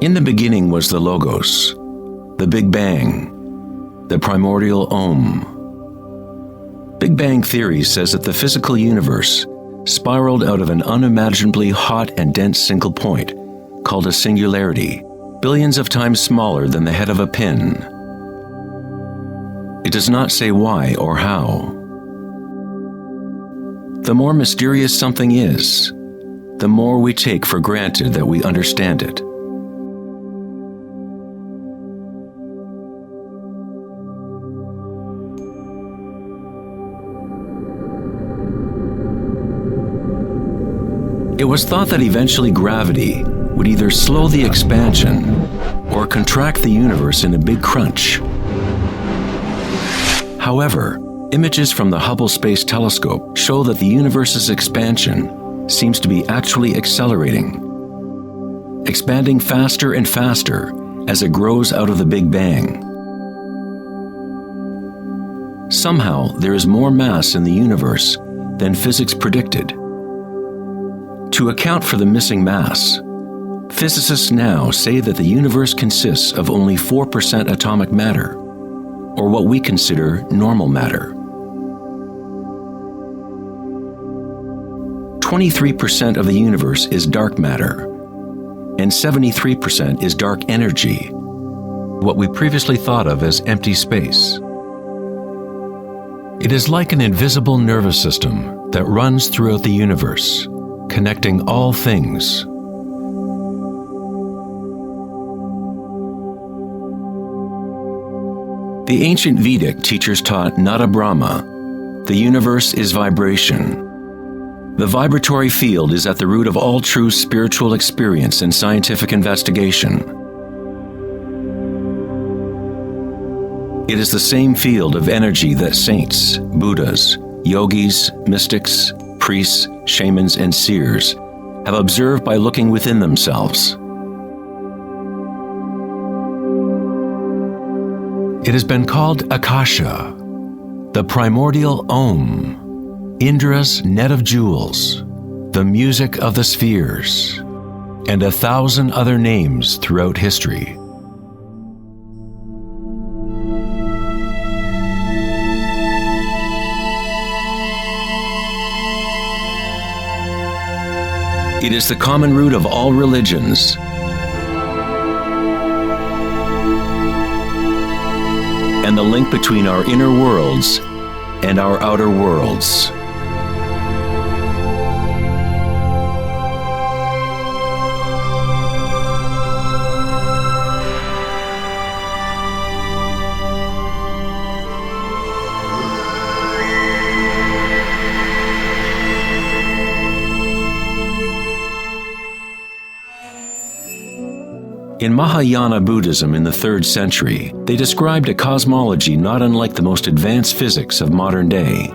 In the beginning was the Logos, the Big Bang, the primordial Om. Big Bang theory says that the physical universe spiraled out of an unimaginably hot and dense single point, called a singularity, billions of times smaller than the head of a pin. It does not say why or how. The more mysterious something is, the more we take for granted that we understand it. It was thought that eventually gravity would either slow the expansion or contract the universe in a big crunch. However, images from the Hubble Space Telescope show that the universe's expansion seems to be actually accelerating, expanding faster and faster as it grows out of the Big Bang. Somehow, there is more mass in the universe than physics predicted. To account for the missing mass, physicists now say that the universe consists of only 4% atomic matter, or what we consider normal matter. 23% of the universe is dark matter, and 73% is dark energy, what we previously thought of as empty space. It is like an invisible nervous system that runs throughout the universe, connecting all things. The ancient Vedic teachers taught Nada Brahma, the universe is vibration. The vibratory field is at the root of all true spiritual experience and scientific investigation. It is the same field of energy that saints, Buddhas, yogis, mystics, priests, shamans, and seers have observed by looking within themselves. It has been called Akasha, the primordial Om, Indra's net of jewels, the music of the spheres, and 1,000 other names throughout history. It is the common root of all religions, and the link between our inner worlds and our outer worlds. In Mahayana Buddhism in the 3rd century, they described a cosmology not unlike the most advanced physics of modern day.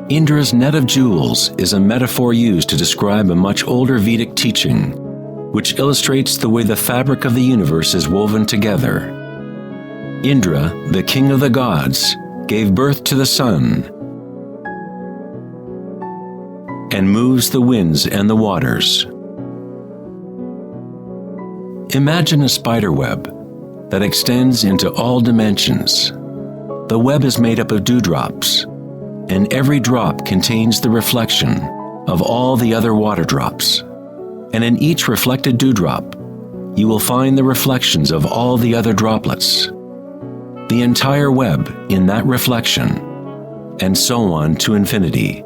Indra's net of jewels is a metaphor used to describe a much older Vedic teaching, which illustrates the way the fabric of the universe is woven together. Indra, the king of the gods, gave birth to the sun and moves the winds and the waters. Imagine a spider web that extends into all dimensions. The web is made up of dewdrops, and every drop contains the reflection of all the other water drops. And in each reflected dewdrop, you will find the reflections of all the other droplets. The entire web in that reflection, and so on to infinity.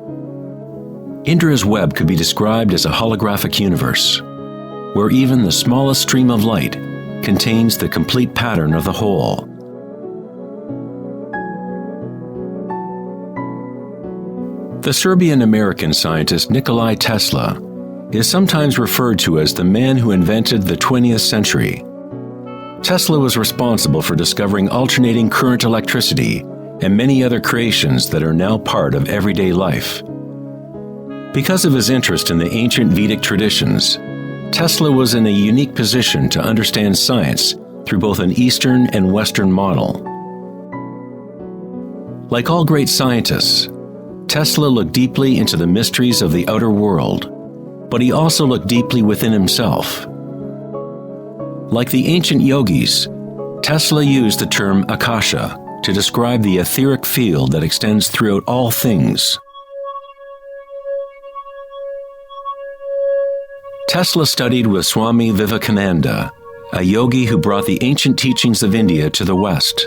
Indra's web could be described as a holographic universe, where even the smallest stream of light contains the complete pattern of the whole. The Serbian-American scientist Nikola Tesla is sometimes referred to as the man who invented the 20th century. Tesla was responsible for discovering alternating current electricity and many other creations that are now part of everyday life. Because of his interest in the ancient Vedic traditions, Tesla was in a unique position to understand science through both an Eastern and Western model. Like all great scientists, Tesla looked deeply into the mysteries of the outer world, but he also looked deeply within himself. Like the ancient yogis, Tesla used the term Akasha to describe the etheric field that extends throughout all things. Tesla studied with Swami Vivekananda, a yogi who brought the ancient teachings of India to the West.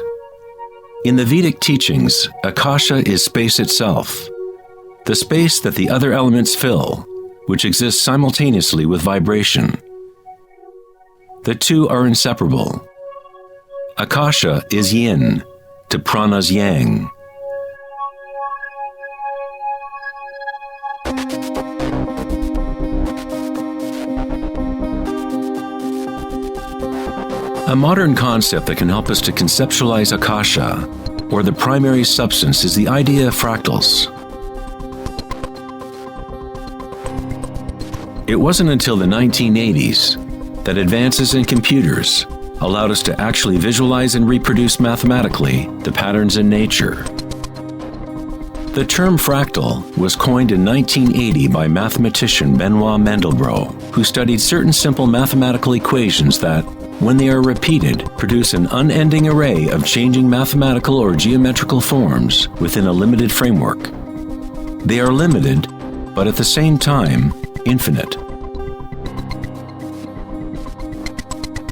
In the Vedic teachings, Akasha is space itself, the space that the other elements fill, which exists simultaneously with vibration. The two are inseparable. Akasha is yin to prana's yang. A modern concept that can help us to conceptualize Akasha, or the primary substance, is the idea of fractals. It wasn't until the 1980s that advances in computers allowed us to actually visualize and reproduce mathematically the patterns in nature. The term fractal was coined in 1980 by mathematician Benoit Mandelbrot, who studied certain simple mathematical equations that, when they are repeated, produce an unending array of changing mathematical or geometrical forms within a limited framework. They are limited, but at the same time, infinite.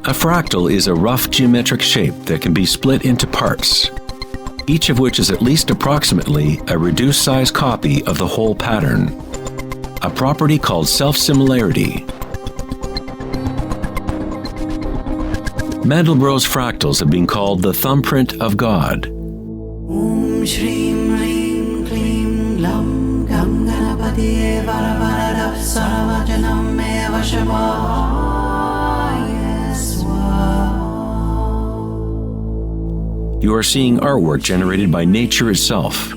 A fractal is a rough geometric shape that can be split into parts, each of which is at least approximately a reduced size copy of the whole pattern, a property called self-similarity. Mandelbrot's fractals have been called the thumbprint of God. Om Shrim Rim Klim Lam Gam Ganapati Varavaradap Saravajanam Eva Shavaya Swa. You are seeing artwork generated by nature itself.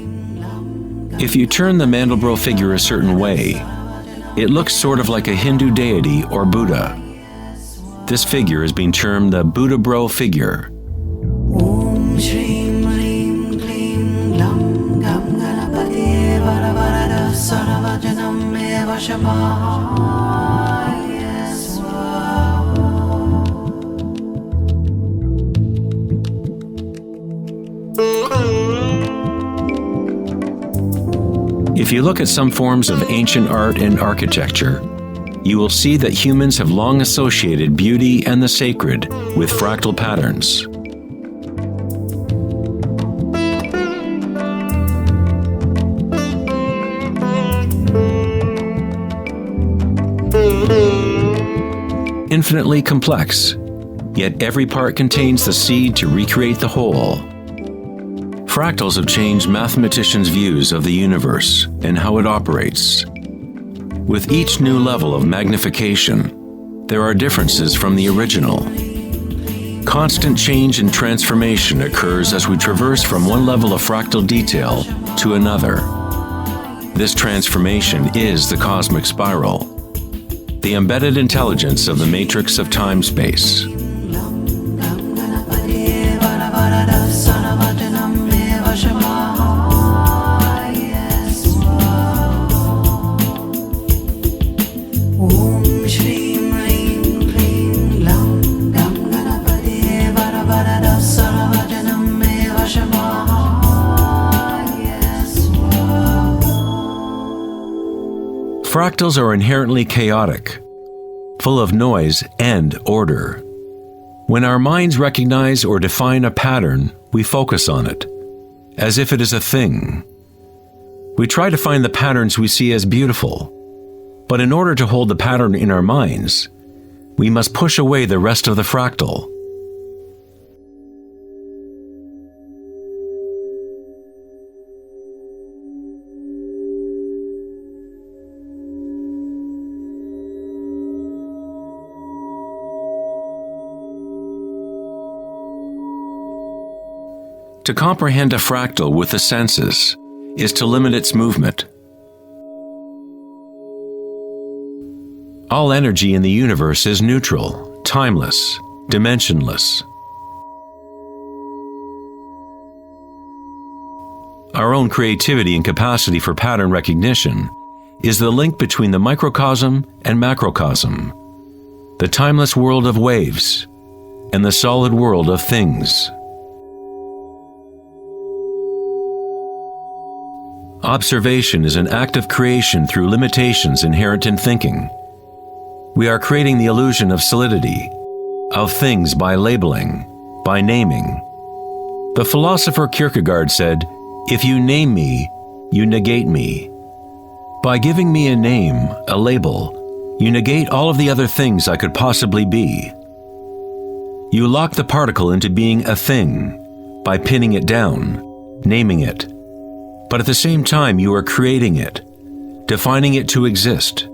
If you turn the Mandelbrot figure a certain way, it looks sort of like a Hindu deity or Buddha. This figure is being termed the Buddha-bro figure. Om Shrim Rim Klim Lam Gam Ganapati Varavaradap Saravajanam Eva Shavaya Swa. If you look at some forms of ancient art and architecture, you will see that humans have long associated beauty and the sacred with fractal patterns. Infinitely complex, yet every part contains the seed to recreate the whole. Fractals have changed mathematicians' views of the universe and how it operates. With each new level of magnification, there are differences from the original. Constant change and transformation occurs as we traverse from one level of fractal detail to another. This transformation is the cosmic spiral, the embedded intelligence of the matrix of time-space. Fractals are inherently chaotic, full of noise and order. When our minds recognize or define a pattern, we focus on it, as if it is a thing. We try to find the patterns we see as beautiful, but in order to hold the pattern in our minds, we must push away the rest of the fractal. To comprehend a fractal with the senses is to limit its movement. All energy in the universe is neutral, timeless, dimensionless. Our own creativity and capacity for pattern recognition is the link between the microcosm and macrocosm, the timeless world of waves, and the solid world of things. Observation is an act of creation through limitations inherent in thinking. We are creating the illusion of solidity, of things by labeling, by naming. The philosopher Kierkegaard said, "If you name me, you negate me." By giving me a name, a label, you negate all of the other things I could possibly be. You lock the particle into being a thing by pinning it down, naming it. But at the same time, you are creating it, defining it to exist.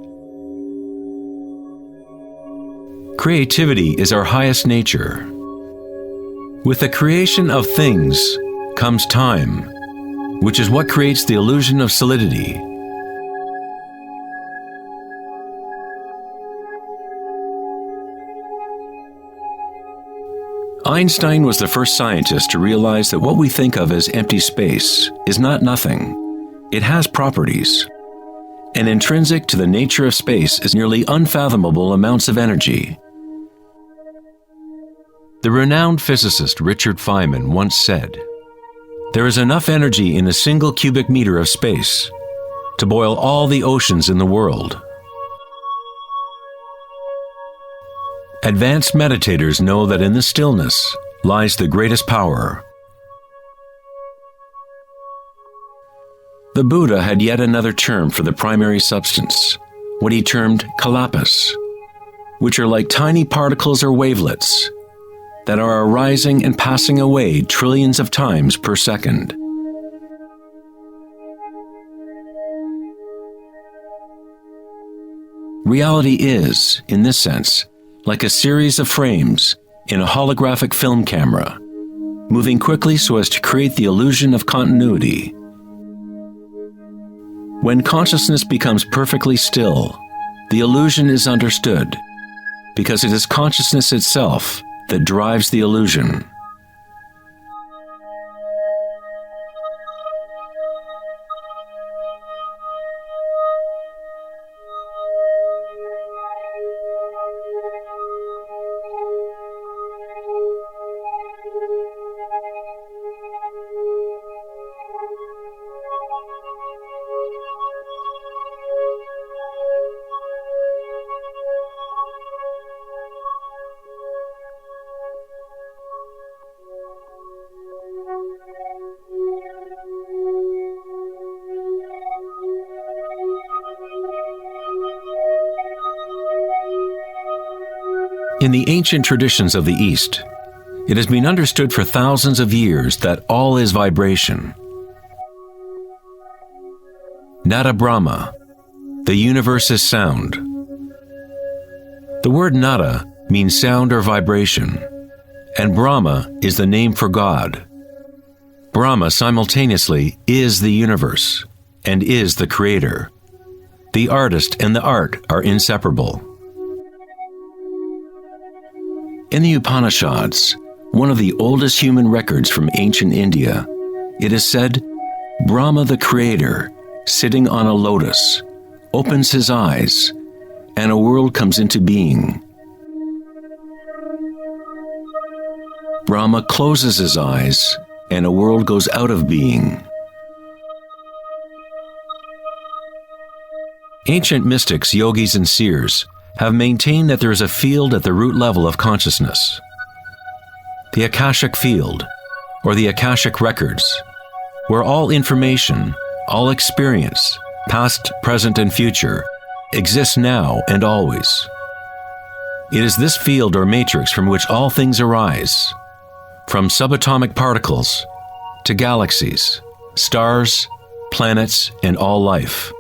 Creativity is our highest nature. With the creation of things comes time, which is what creates the illusion of solidity. Einstein was the first scientist to realize that what we think of as empty space is not nothing. It has properties. And intrinsic to the nature of space is nearly unfathomable amounts of energy. The renowned physicist Richard Feynman once said, "There is enough energy in a single cubic meter of space to boil all the oceans in the world." Advanced meditators know that in the stillness lies the greatest power. The Buddha had yet another term for the primary substance, what he termed kalpas, which are like tiny particles or wavelets that are arising and passing away trillions of times per second. Reality is, in this sense, like a series of frames in a holographic film camera, moving quickly so as to create the illusion of continuity. When consciousness becomes perfectly still, the illusion is understood, because it is consciousness itself that drives the illusion. In the ancient traditions of the East, it has been understood for thousands of years that all is vibration. Nada Brahma, the universe is sound. The word nada means sound or vibration, and Brahma is the name for God. Brahma simultaneously is the universe and is the creator. The artist and the art are inseparable. In the Upanishads, one of the oldest human records from ancient India, it is said, Brahma the creator, sitting on a lotus, opens his eyes, and a world comes into being. Brahma closes his eyes, and a world goes out of being. Ancient mystics, yogis, and seers have maintained that there is a field at the root level of consciousness. The Akashic field, or the Akashic records, where all information, all experience, past, present, and future, exists now and always. It is this field or matrix from which all things arise, from subatomic particles to galaxies, stars, planets, and all life.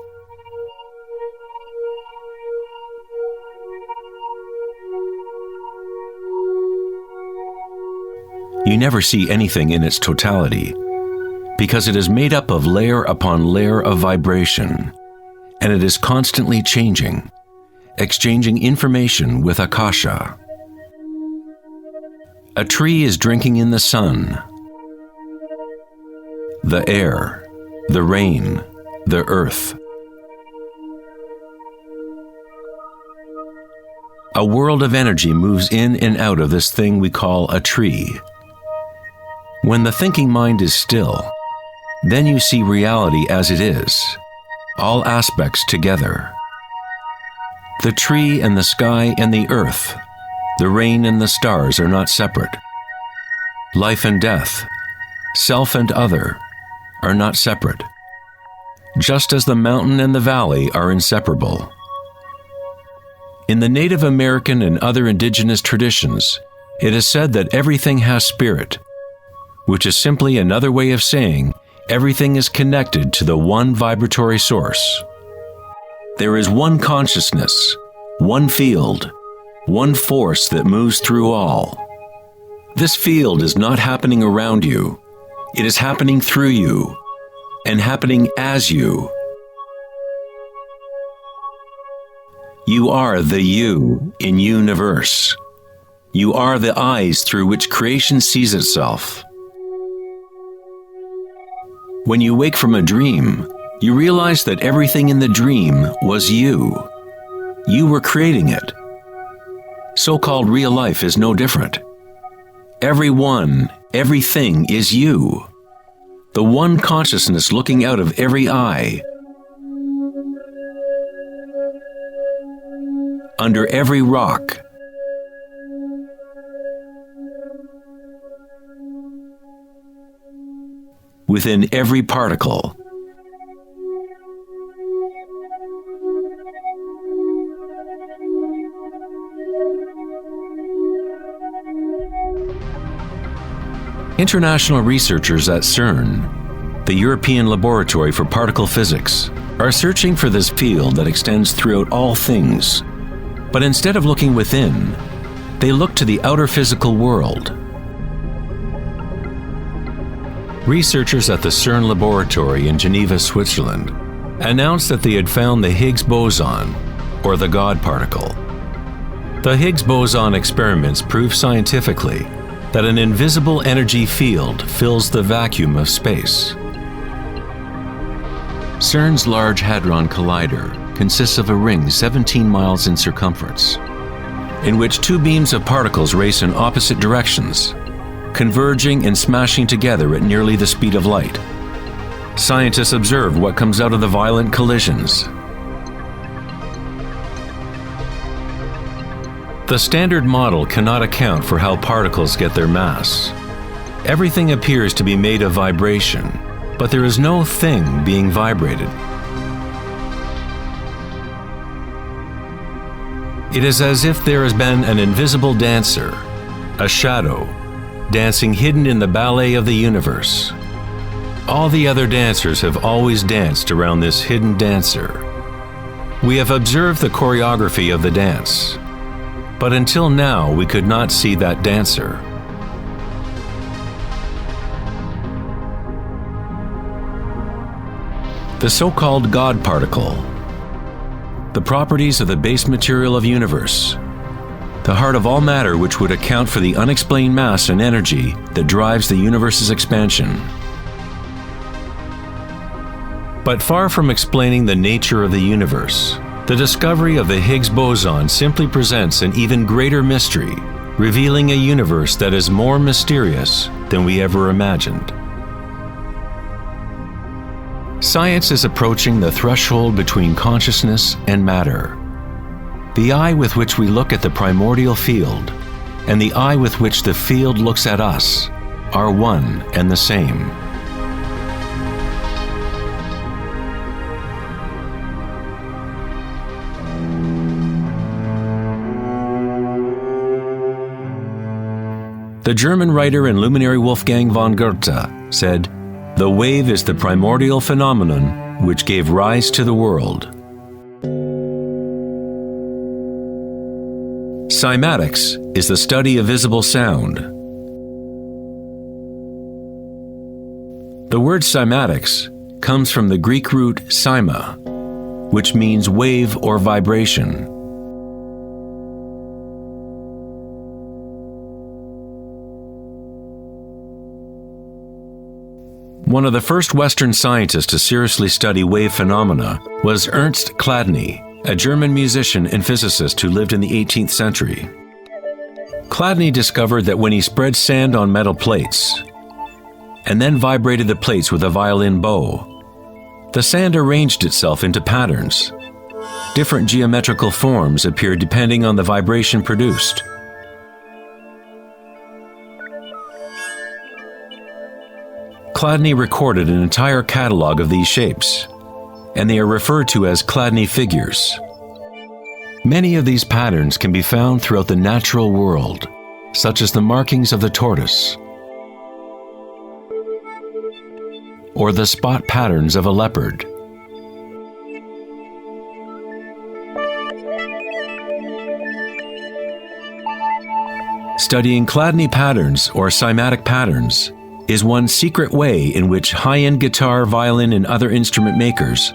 You never see anything in its totality, because it is made up of layer upon layer of vibration, and it is constantly changing, exchanging information with Akasha. A tree is drinking in the sun, the air, the rain, the earth. a world of energy moves in and out of this thing we call a tree. When the thinking mind is still, then you see reality as it is, all aspects together. The tree and the sky and the earth, the rain and the stars are not separate. Life and death, self and other, are not separate, just as the mountain and the valley are inseparable. In the Native American and other indigenous traditions, it is said that everything has spirit, which is simply another way of saying everything is connected to the one vibratory source. There is one consciousness, one field, one force that moves through all. This field is not happening around you, it is happening through you, and happening as you. You are the you in universe. You are the eyes through which creation sees itself. When you wake from a dream, you realize that everything in the dream was you. You were creating it. So-called real life is no different. Everyone, everything is you. The one consciousness looking out of every eye. Under every rock. Within every particle. International researchers at CERN, the European Laboratory for Particle Physics, are searching for this field that extends throughout all things. But instead of looking within, they look to the outer physical world. Researchers at the CERN laboratory in Geneva, Switzerland, announced that they had found the Higgs boson, or the God particle. The Higgs boson experiments prove scientifically that an invisible energy field fills the vacuum of space. CERN's Large Hadron Collider consists of a ring 17 miles in circumference, in which two beams of particles race in opposite directions, converging and smashing together at nearly the speed of light. Scientists observe what comes out of the violent collisions. The standard model cannot account for how particles get their mass. Everything appears to be made of vibration, but there is no thing being vibrated. It is as if there has been an invisible dancer, a shadow, dancing hidden in the ballet of the universe. All the other dancers have always danced around this hidden dancer. We have observed the choreography of the dance, but until now we could not see that dancer. The so-called God particle, the properties of the base material of universe, the heart of all matter which would account for the unexplained mass and energy that drives the universe's expansion. But far from explaining the nature of the universe, the discovery of the Higgs boson simply presents an even greater mystery, revealing a universe that is more mysterious than we ever imagined. Science is approaching the threshold between consciousness and matter. The eye with which we look at the primordial field and the eye with which the field looks at us are one and the same. The German writer and luminary Wolfgang von Goethe said, "The wave is the primordial phenomenon which gave rise to the world." Cymatics is the study of visible sound. The word cymatics comes from the Greek root cyma, which means wave or vibration. One of the first Western scientists to seriously study wave phenomena was Ernst Chladni, a German musician and physicist who lived in the 18th century. Chladni discovered that when he spread sand on metal plates and then vibrated the plates with a violin bow, the sand arranged itself into patterns. Different geometrical forms appeared depending on the vibration produced. Chladni recorded an entire catalog of these shapes, and they are referred to as Chladni figures. Many of these patterns can be found throughout the natural world, such as the markings of the tortoise or the spot patterns of a leopard. Studying Chladni patterns or cymatic patterns is one secret way in which high-end guitar, violin, and other instrument makers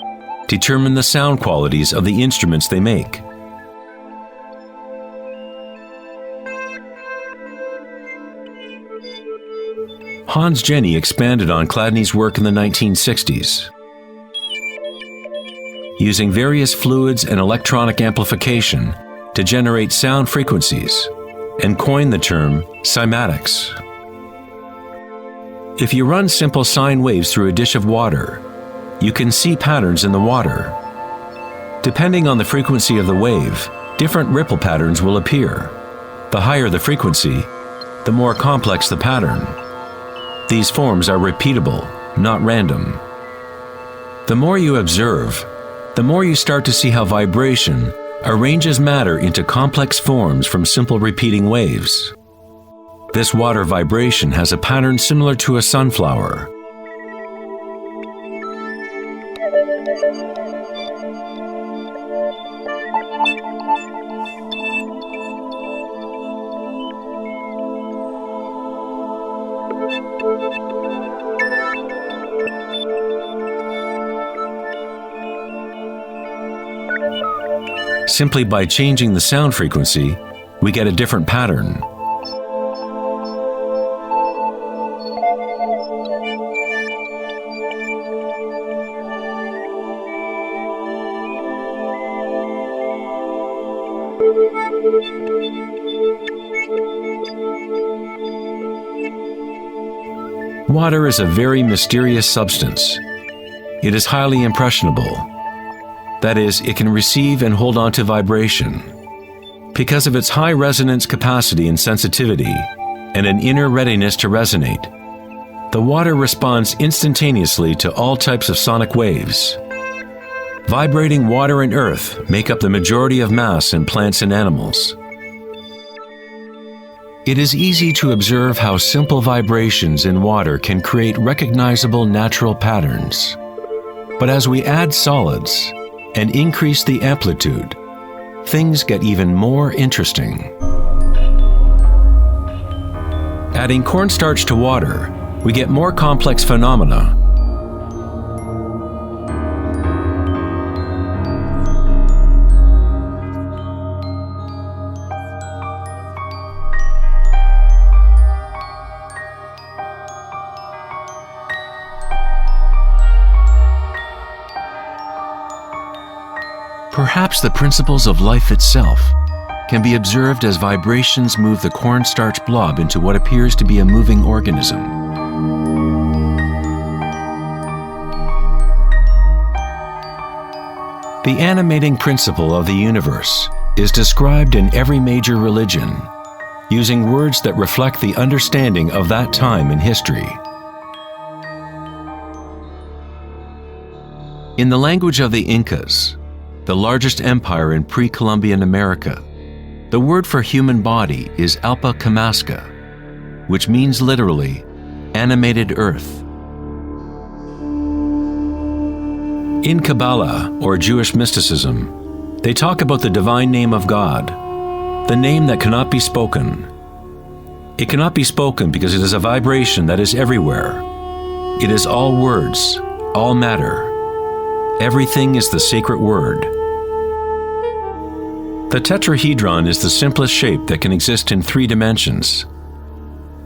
determine the sound qualities of the instruments they make. Hans Jenny expanded on Chladni's work in the 1960s. Using various fluids and electronic amplification to generate sound frequencies, and coined the term cymatics. If you run simple sine waves through a dish of water, you can see patterns in the water. Depending on the frequency of the wave, different ripple patterns will appear. The higher the frequency, the more complex the pattern. These forms are repeatable, not random. The more you observe, the more you start to see how vibration arranges matter into complex forms from simple repeating waves. This water vibration has a pattern similar to a sunflower. Simply by changing the sound frequency, we get a different pattern. Water is a very mysterious substance. It is highly impressionable. That is, it can receive and hold on to vibration. Because of its high resonance capacity and sensitivity, and an inner readiness to resonate, the water responds instantaneously to all types of sonic waves. Vibrating water and earth make up the majority of mass in plants and animals. It is easy to observe how simple vibrations in water can create recognizable natural patterns. But as we add solids and increase the amplitude, things get even more interesting. Adding cornstarch to water, we get more complex phenomena. Perhaps the principles of life itself can be observed as vibrations move the cornstarch blob into what appears to be a moving organism. The animating principle of the universe is described in every major religion, using words that reflect the understanding of that time in history. In the language of the Incas, the largest empire in pre-Columbian America, the word for human body is Alpa Kamasca, which means literally, animated earth. In Kabbalah, or Jewish mysticism, they talk about the divine name of God, the name that cannot be spoken. It cannot be spoken because it is a vibration that is everywhere. It is all words, all matter. Everything is the sacred word. The tetrahedron is the simplest shape that can exist in 3 dimensions.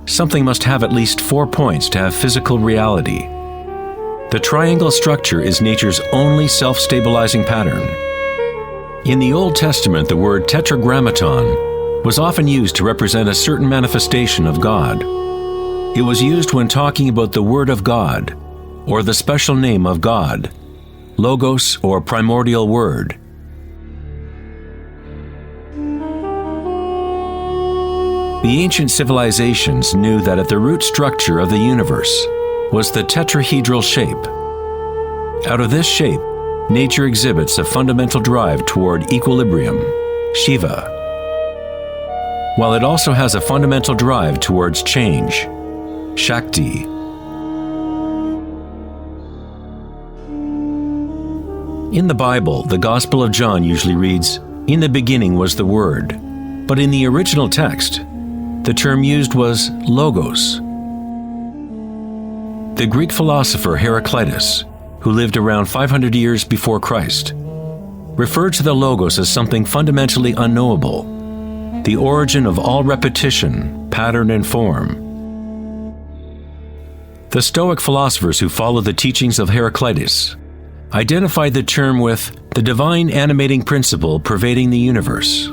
Something must have at least 4 points to have physical reality. The triangle structure is nature's only self-stabilizing pattern. In the Old Testament, the word tetragrammaton was often used to represent a certain manifestation of God. It was used when talking about the Word of God, or the special name of God, Logos or primordial Word. The ancient civilizations knew that at the root structure of the universe was the tetrahedral shape. Out of this shape, nature exhibits a fundamental drive toward equilibrium, Shiva, while it also has a fundamental drive towards change, Shakti. In the Bible, the Gospel of John usually reads, "In the beginning was the Word," but in the original text, the term used was logos. The Greek philosopher Heraclitus, who lived around 500 years before Christ, referred to the logos as something fundamentally unknowable, the origin of all repetition, pattern, and form. The Stoic philosophers who followed the teachings of Heraclitus identified the term with the divine animating principle pervading the universe.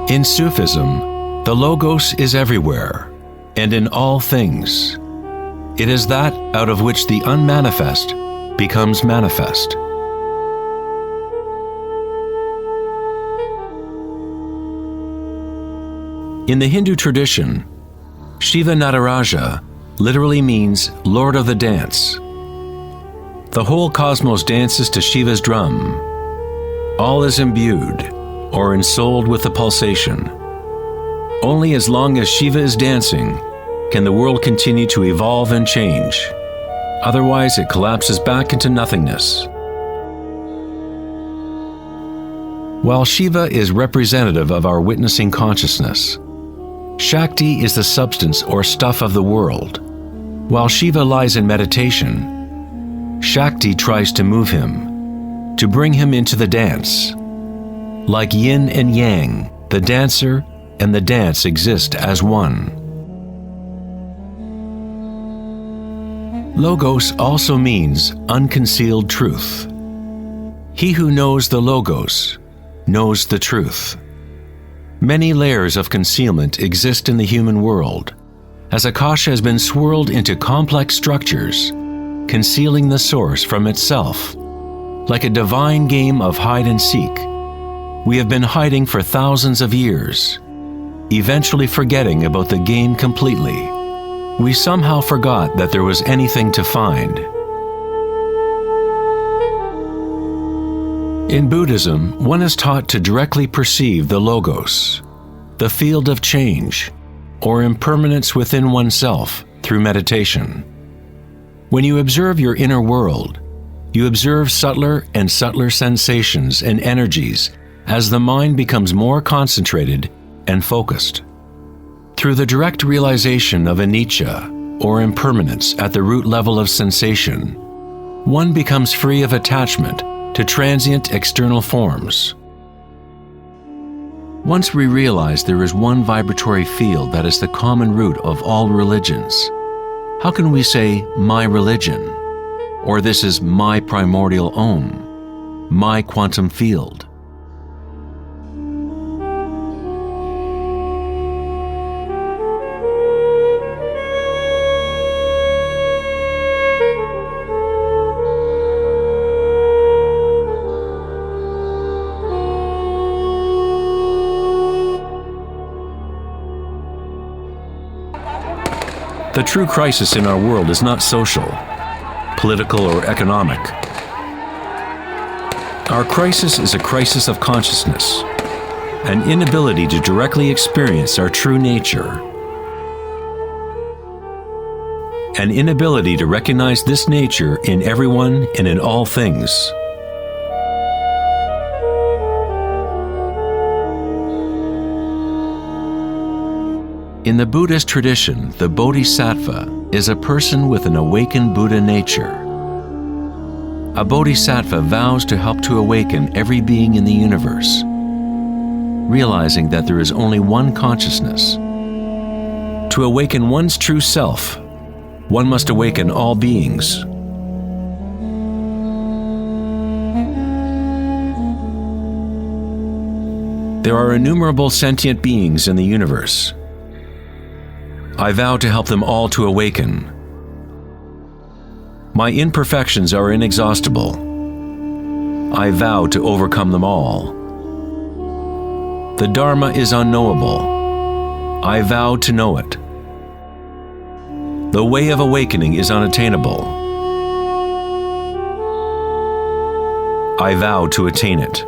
In Sufism, the Logos is everywhere and in all things. It is that out of which the unmanifest becomes manifest. In the Hindu tradition, Shiva Nataraja literally means Lord of the Dance. The whole cosmos dances to Shiva's drum. All is imbued or ensouled with the pulsation. Only as long as Shiva is dancing can the world continue to evolve and change. Otherwise, it collapses back into nothingness. While Shiva is representative of our witnessing consciousness, Shakti is the substance or stuff of the world. While Shiva lies in meditation, Shakti tries to move him, to bring him into the dance. Like yin and yang, the dancer and the dance exist as one. Logos also means unconcealed truth. He who knows the Logos knows the truth. Many layers of concealment exist in the human world, as Akasha has been swirled into complex structures, concealing the source from itself. Like a divine game of hide and seek, we have been hiding for thousands of years, eventually forgetting about the game completely. We somehow forgot that there was anything to find. In Buddhism, one is taught to directly perceive the Logos, the field of change, or impermanence within oneself through meditation. When you observe your inner world, you observe subtler and subtler sensations and energies as the mind becomes more concentrated and focused. Through the direct realization of anicca, or impermanence at the root level of sensation, one becomes free of attachment to transient external forms. Once we realize there is one vibratory field that is the common root of all religions, how can we say, "my religion," or "this is my primordial Om, my quantum field"? The true crisis in our world is not social, political, or economic. Our crisis is a crisis of consciousness, an inability to directly experience our true nature, an inability to recognize this nature in everyone and in all things. In the Buddhist tradition, the Bodhisattva is a person with an awakened Buddha nature. A Bodhisattva vows to help to awaken every being in the universe, realizing that there is only one consciousness. To awaken one's true self, one must awaken all beings, There are innumerable sentient beings in the universe. I vow to help them all to awaken. My imperfections are inexhaustible. I vow to overcome them all. The Dharma is unknowable. I vow to know it. The way of awakening is unattainable. I vow to attain it.